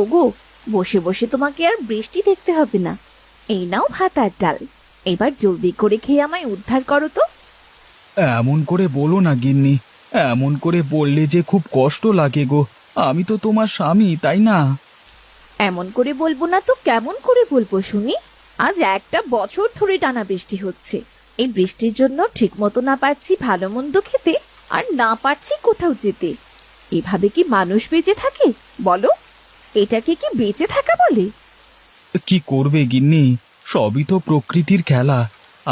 ওগো, বসে বসে তোমাকে আর বৃষ্টি দেখতে হবে না। এই নাও ভাত আর ডাল। এবার জলদি করে খেয়ে আমায় উদ্ধার করো তো। এমন করে বলো না গিন্নি। এমন করে বললে যে খুব কষ্ট লাগে গো। আমি তো তোমার স্বামী, তাই না? এমন করে বলবো না তো কেমন করে বলবো শুনি? আজ একটা বছর ধরে টানা বৃষ্টি হচ্ছে। এই বৃষ্টির জন্য ঠিক মতো না পারছি ভালো মন্দ খেতে, আর না পারছি কোথাও যেতে। এভাবে কি মানুষ বেঁচে থাকে বলো? এটাকে কি বেঁচে থাকা বলে? কি করবে গিন্নি, সবই তো প্রকৃতির খেলা।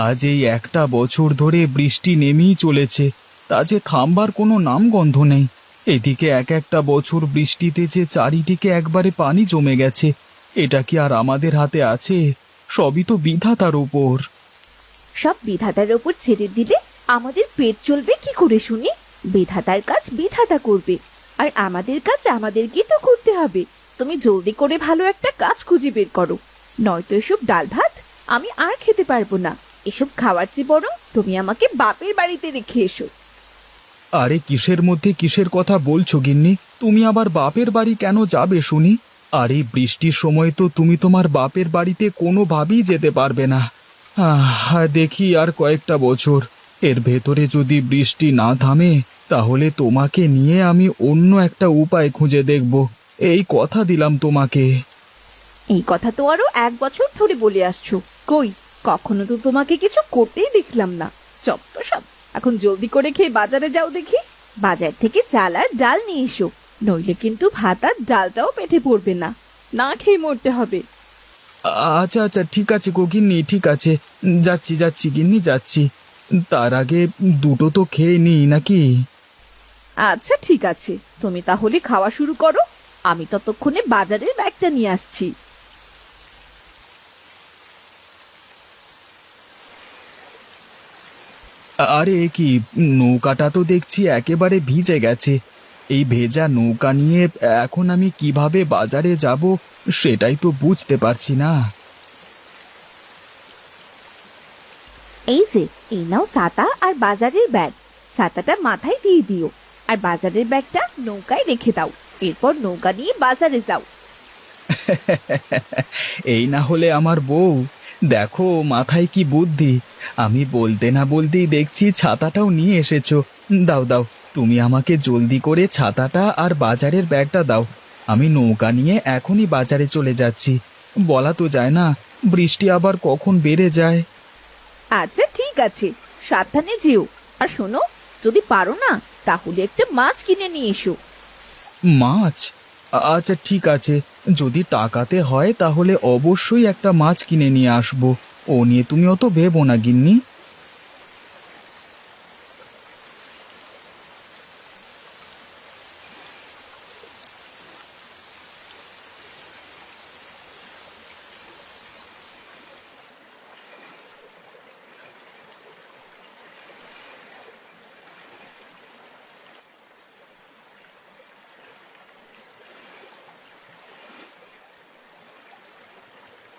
আজ এই একটা বছর ধরে বৃষ্টি নেমেই চলেছে, তা যে থামবার কোনো নামগন্ধ নেই। এদিকে এক একটা বছর বৃষ্টিতে যে চারিদিকে একবারে পানি জমে গেছে, এটা কি আর আমাদের হাতে আছে? সবই তো বিধাতার উপর। সব বিধাতার ওপর ছেড়ে দিলে আমাদের পেট চলবে কি করে শুনি? বিধাতার কাজ বিধাতা করবে, আর আমাদের কাজ আমাদেরকেই তো করতে হবে। তুমি জলদি করে ভালো একটা কাজ খুঁজে বের করো, নয়তো এসব ডাল ভাত আমি আর খেতে পারবো না। এসব খাওয়ার চেয়ে বরং তুমি আমাকে বাপের বাড়িতে রেখে এসো। আরে কিসের মধ্যে কিসের কথা বলছো গিন্নি? তুমি আবার বাপের বাড়ি কেন যাবে শুনি? আর এই বৃষ্টির সময় তো তুমি তোমার বাপের বাড়িতে কোনোভাবেই যেতে পারবে না। দেখি আর কয়েকটা বছর, এর ভেতরে যদি বৃষ্টি না থামে, তাহলে তোমাকে নিয়ে আমি অন্য একটা উপায় খুঁজে দেখব। এই কথা দিলাম তোমাকে। এই কথা তো আরো 1 বছর ধরে বলে আসছো, কই কখনো তো তোমাকে কিছু করতেই দেখলাম না। চপ তো সব। এখন জলদি করে খেয়ে বাজারে যাও দেখি। বাজার থেকে চাল আর ডাল নিয়ে এসো, নইলে কিন্তু ভাত আর ডালটাও পেটে পড়বে না, না খেয়ে মরতে হবে। আচ্ছা আচ্ছা, ঠিক আছে গো গিন্নি, ঠিক আছে। যাচ্ছি যাচ্ছি গিন্নি, যাচ্ছি। তার আগে দুটো তো খেয়ে নিই নাকি? আচ্ছা ঠিক আছে, তুমি তাহলে খাওয়া শুরু করো। আমি ততক্ষণে বাজারের ব্যাগটা নিয়ে আসছি। আরে এ কি, নৌকাটা তো দেখছি একেবারে ভিজে গেছে। এই ভেজা নৌকা নিয়ে এখন আমি কিভাবে বাজারে যাব, সেটাই তো বুঝতে পারছি না। এই যে, এই নাও ছাতা আর বাজারের ব্যাগ। ছাতাটা মাথায় দিয়ে দিও, আর বাজারের ব্যাগটা নৌকায় রেখে দাও। এরপর নৌকা নিয়ে বাজারে যাও। এই না হলে আমার বউ, দেখো মাথায় কি বুদ্ধি! আমি বলতে না বলতেই দেখছি ছাতাটাও নিয়ে এসেছো। দাও দাও, তুমি আমাকে জলদি করে ছাতাটা আর বাজারের ব্যাগটা দাও। আমি নৌকা নিয়ে এখনই বাজারে চলে যাচ্ছি। বলা তো যায় না, বৃষ্টি আবার কখন বেড়ে যায়। আচ্ছা ঠিক আছে, সাবধানে যেও। আর শোনো, যদি পারো না তাহলে একটা মাছ কিনে নিয়ে এসো। মাছ? আচ্ছা ঠিক আছে, যদি টাকাতে হয় তাহলে অবশ্যই একটা মাছ কিনে নিয়ে আসবো। ও নিয়ে তুমি অত ভেবো না গিন্নি।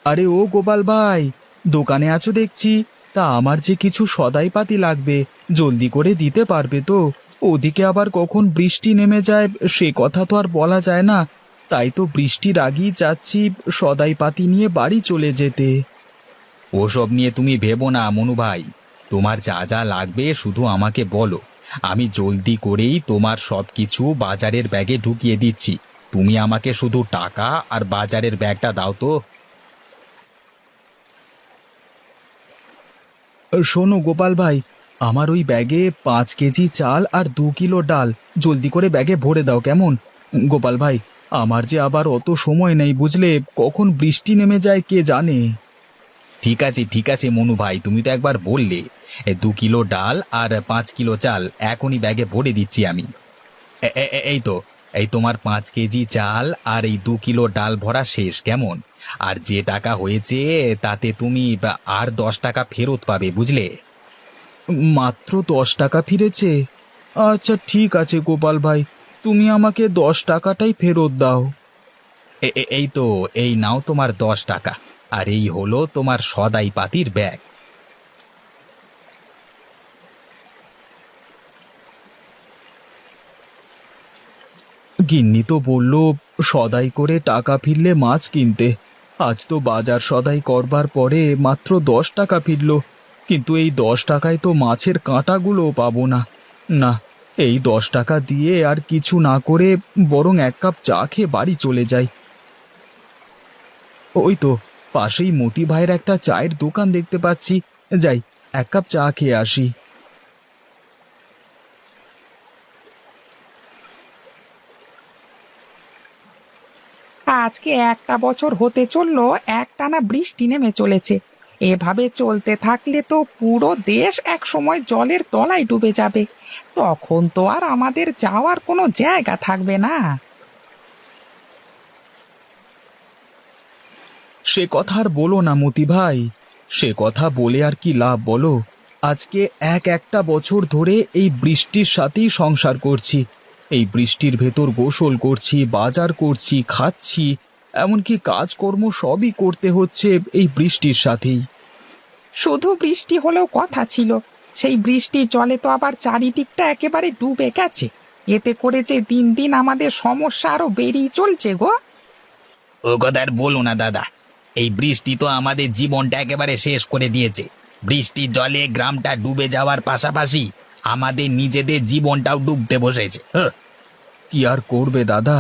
আরে ও গোপাল ভাই, দোকানে আছো দেখছি। তা আমার যে কিছু সদাইপাতি লাগবে, জলদি করে দিতে পারবে তো? ওদিকে আবার কখন বৃষ্টি নেমে যায় সে কথা তো আর বলা যায় না। তাই তো বৃষ্টির আগেই চাচ্ছি সদাইপাতি নিয়ে বাড়ি চলে যেতে। ওসব নিয়ে তুমি ভেবো না মনু ভাই, তোমার যা যা লাগবে শুধু আমাকে বলো। আমি জলদি করেই তোমার সব কিছু বাজারের ব্যাগে ঢুকিয়ে দিচ্ছি। তুমি আমাকে শুধু টাকা আর বাজারের ব্যাগটা দাও তো। শোনো গোপাল ভাই, আমার ওই ব্যাগে 5 কেজি চাল আর 2 কিলো ডাল জলদি করে ব্যাগে ভরে দাও, কেমন? গোপাল ভাই, আমার যে আবার অত সময় নেই বুঝলে, কখন বৃষ্টি নেমে যায় কে জানে। ঠিক আছে মনু ভাই, তুমি তো একবার বললে। 2 কিলো ডাল আর 5 কিলো চাল এখনই ব্যাগে ভরে দিচ্ছি আমি। এই তো, এই তোমার 5 কেজি চাল আর এই 2 কিলো ডাল ভরা শেষ, কেমন? আর যে টাকা হয়েছে তাতে তুমি আর 10 টাকা ফেরত পাবে, বুঝলে? মাত্র 10 টাকা ফিরেছে? আচ্ছা ঠিক আছে গোপাল ভাই, তুমি আমাকে 10 টাকাটাই ফেরত দাও। এই তো, এই নাও তোমার 10 টাকা। আর এই হলো তোমার সদাই পাতির ব্যাগ। গিন্নি তো বলল সদাই করে টাকা ফিরলে মাছ কিনতে। আজ তো বাজার সদাই করবার পরে মাত্র 10 টাকা ফিরল, কিন্তু এই 10 টাকায় তো মাছের কাঁটাগুলোও পাবো না। না, এই 10 টাকা দিয়ে আর কিছু না করে বরং 1 কাপ চা খেয়ে বাড়ি চলে যাই। ওই তো পাশেই মতি ভাইয়ের একটা চায়ের দোকান দেখতে পাচ্ছি, যাই 1 কাপ চা খেয়ে আসি। আজকে একটা বছর হতে চললো, একটানা বৃষ্টি নেমে চলেছে। এভাবে চলতে থাকলে তো পুরো দেশ এক সময় জলের তলায় ডুবে যাবে। তখন তো আর আমাদের যাওয়ার কোনো জায়গা থাকবে না। সে কথা আর বলো না মতি ভাই, সে কথা বলে আর কি লাভ বলো। আজকে একটা বছর ধরে এই বৃষ্টির সাথেই সংসার করছি। এই বৃষ্টির ভেতর গোসল করছি, বাজার করছি, খাচ্ছি, এমনকি কাজকর্ম সবই করতে হচ্ছে এই বৃষ্টির সাথেই। শুধু বৃষ্টি হলেও কথা ছিল, সেই বৃষ্টির জলে তো আবার চারিদিকটা একেবারে ডুবে গেছে। এতে করে যে দিন দিন আমাদের সমস্যা আরো বেড়েই চলছে গো। ও কথা আর বলো না দাদা, এই বৃষ্টি তো আমাদের জীবনটা একেবারে শেষ করে দিয়েছে। বৃষ্টির জলে গ্রামটা ডুবে যাওয়ার পাশাপাশি আমাদের নিজেদের জীবনটাও ডুবতে বসেছে। কি আর করবে দাদা,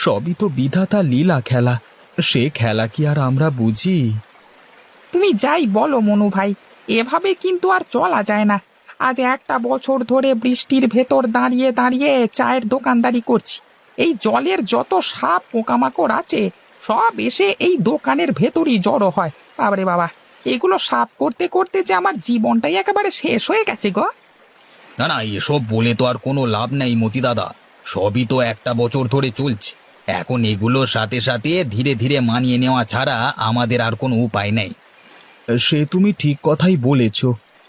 সবই তো বিধাতা লীলা খেলা। সে খেলা কি আর আমরা বুঝি? তুমি যাই বলো মনু ভাই, এভাবে কিন্তু আর চলা যায় না। আজ একটা বছর ধরে বৃষ্টির ভেতর দাঁড়িয়ে দাঁড়িয়ে চায়ের দোকানদারি করছি। এই জলের যত সাপ পোকামাকড় আছে সব এসে এই দোকানের ভেতরই জড়ো হয়। বাবারে বাবা, এগুলো সাফ করতে করতে যে আমার জীবনটাই একেবারে শেষ হয়ে গেছে গো। না না, এসব বলে তো আর কোনো লাভ নেই মতি দাদা, সবই তো একটা বছর ধরে চলছে। এখন এগুলোর সাথে সাথে ধীরে ধীরে মানিয়ে নেওয়া ছাড়া আমাদের আর কোনো উপায় নেই। সে তুমি ঠিক কথাই বলেছ।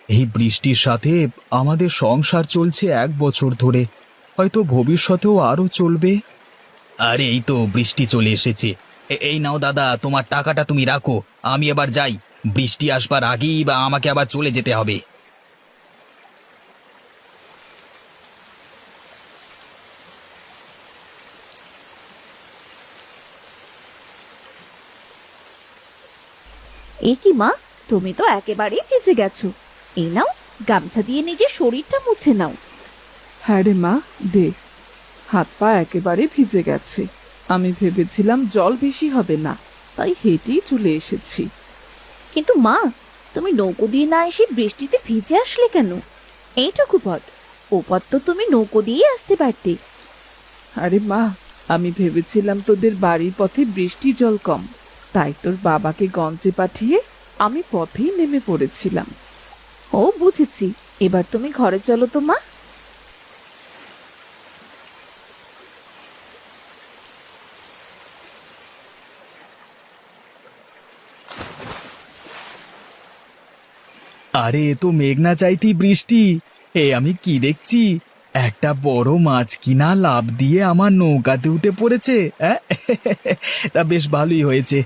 এই বৃষ্টির সাথে আমাদের সংসার চলছে 1 বছর ধরে, হয়তো ভবিষ্যতেও আরো চলবে। আরে এই তো বৃষ্টি চলে এসেছে। এই নাও দাদা, তোমার টাকাটা তুমি রাখো, আমি এবার যাই। বৃষ্টি আসবার আগেই বা আমাকে আবার চলে যেতে হবে। এ কি মা, তুমি তো একেবারেই ভিজে গেছো। এই নাও, গামছা দিয়ে নিজের শরীরটা মুছে নাও। হ্যাঁ রে মা, দে। হাত পা একেবারে ভিজে গেছে। আমি ভেবেছিলাম জল বেশি হবে না, তাই হেঁটেই চলে এসেছি। কিন্তু মা, তুমি নৌকো দিয়ে না এসে বৃষ্টিতে ভিজে আসলে কেন? এইটুকু পথ, ও পথ তো তুমি নৌকো দিয়ে আসতে পারতে। আরে মা, আমি ভেবেছিলাম তোদের বাড়ির পথে বৃষ্টি জল কম, তাই তোর বাবাকে গঞ্জে পাঠিয়ে আমি পথেই নেমে পড়েছিলাম। ও বুঝেছি, এবার তুমি ঘরে চলো তো মা। আরে এ তো মেঘনা চাইতেই বৃষ্টি। আমি কি দেখছি, একটা বড় মাছ কিনা লাফ দিয়ে আমার নৌকাতে উঠে পড়েছে। তা বেশ ভালোই হয়েছে।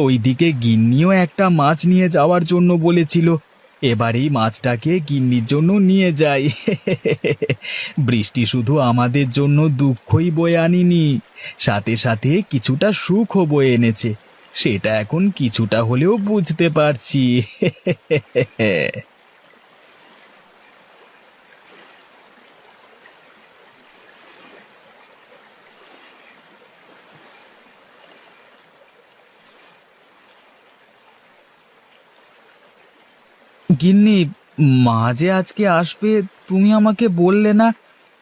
ওইদিকে গিন্নিও একটা মাছ নিয়ে যাওয়ার জন্য বলেছিল। এবার এই মাছটাকে গিন্নির জন্য নিয়ে যাই। বৃষ্টি শুধু আমাদের জন্য দুঃখই বয়ে আনিনি, সাথে সাথে কিছুটা সুখও বয়ে এনেছে। সেটা এখন কিছুটা হলেও বুঝতে পারছি। গিন্নি, মা যে আজকে আসবে তুমি আমাকে বললে না।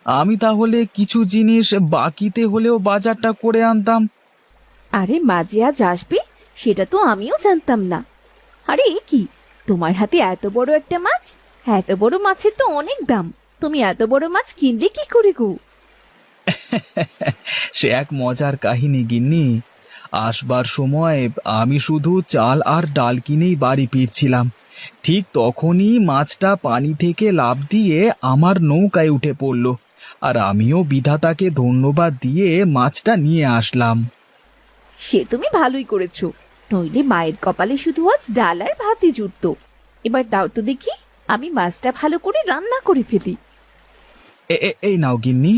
আমি তাহলে কিছু জিনিস বাকিতে হলেও বাজারটা করে আনতাম। আরে মা যে আজ আসবে সেটা তো আমিও জানতাম না। আরে এ কি, তোমার হাতে এত বড় একটা মাছ! এত বড় মাছের তো অনেক দাম। তুমি এত বড় মাছ কিনলে কি করে গো? সে এক মজার কাহিনী গিন্নি। আসবার সময় আমি শুধু চাল আর ডাল কিনেই বাড়ি ফিরছিলাম। ঠিক তখনই মাছটা পানি থেকে লাফ দিয়ে আমার নৌকায় উঠে পড়ল, আর আমিও বিধাতাকে ধন্যবাদ দিয়ে মাছটা নিয়ে আসলাম। সে তুমি ভালোই করেছো, নইলে মায়ের কপালে শুধু আজ ডাল আর ভাতই জুটতো। এবার দাও তো দেখি, আমি মাছটা ভালো করে রান্না করে ফেলি। এই নাও গিন্নি।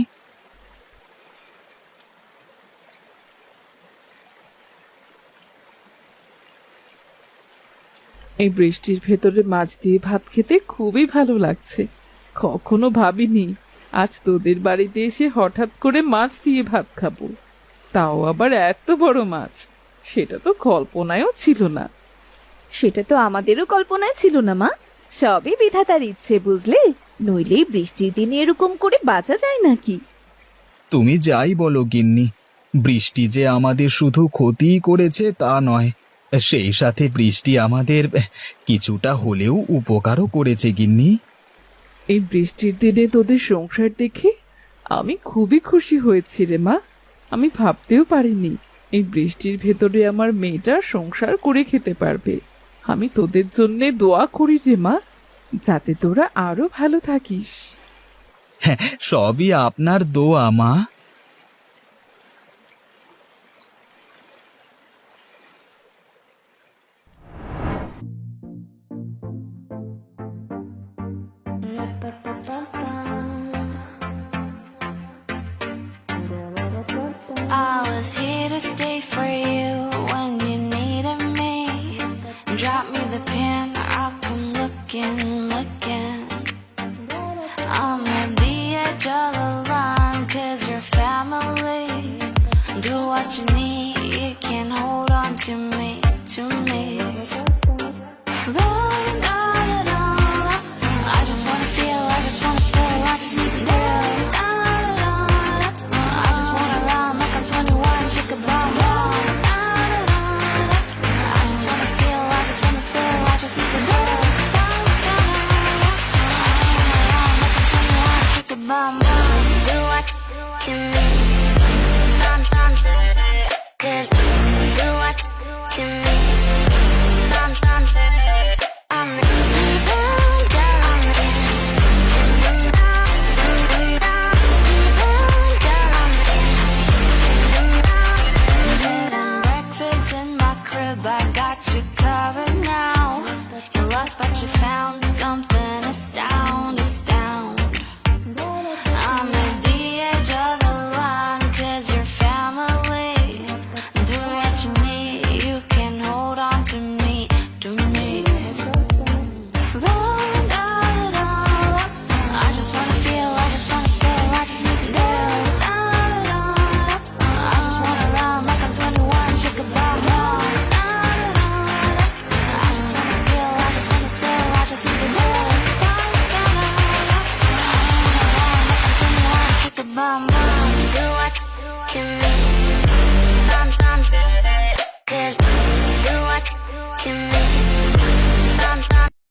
এই বৃষ্টির ভেতরে মাছ দিয়ে ভাত খেতে খুবই ভালো লাগছে। কখনো ভাবিনি আজ তোদের বাড়িতে এসে হঠাৎ করে মাছ দিয়ে ভাত খাবো, তাও আবার এত বড় মাছ। সেটা তো কল্পনায়ও ছিল না। সেটা তো আমাদেরও কল্পনায় ছিল না মা, সবই বিধাতার ইচ্ছে বুঝলে, নইলে এই বৃষ্টির দিনে এরকম করে বাঁচা যায় নাকি। তুমি যাই বলো গিন্নি, বৃষ্টি যে আমাদের শুধু ক্ষতিই করেছে তা নয়, সেই সাথে বৃষ্টি আমাদের কিছুটা হলেও উপকারও করেছে গিন্নি। এই বৃষ্টির দিনে তোদের সংসার দেখে আমি খুবই খুশি হয়েছি রে মা। আমি ভাবতেও পারিনি এই বৃষ্টির ভেতরে আমার মেয়েটা সংসার করে খেতে পারবে। আমি তোদের জন্যে দোয়া করি রে মা, যাতে তোরা আরো ভালো থাকিস। সবই আপনার দোয়া মা। I was here to stay for you when you needed me. Drop me the pin, I'll come looking, looking. I'm at the edge of the line, cause you're family. Do what you need, you can hold on to me, to me. I just wanna feel, I just wanna spill, I just need to thrill. I just wanna run like I'm 21, shake a bomb bomb. I just wanna feel, I just wanna spill, I just need to thrill. I just wanna run like I'm 21, shake a bomb bomb. Do what you need. Run, run, 'cause do what you need. Run, run, I'm the breakfast in my crib, I got you covered now. You're lost but you found something astound, astound. I'm at the edge of the line, cause you're family. Do what you need, you can hold on to me, to me. I just wanna feel, I just wanna spill, I just need the thrill. I just wanna run like I'm 21, shake a bomb bomb. I just wanna feel, I just wanna spill, I just need the thrill. I just wanna run like I'm 21, shake a bomb bomb.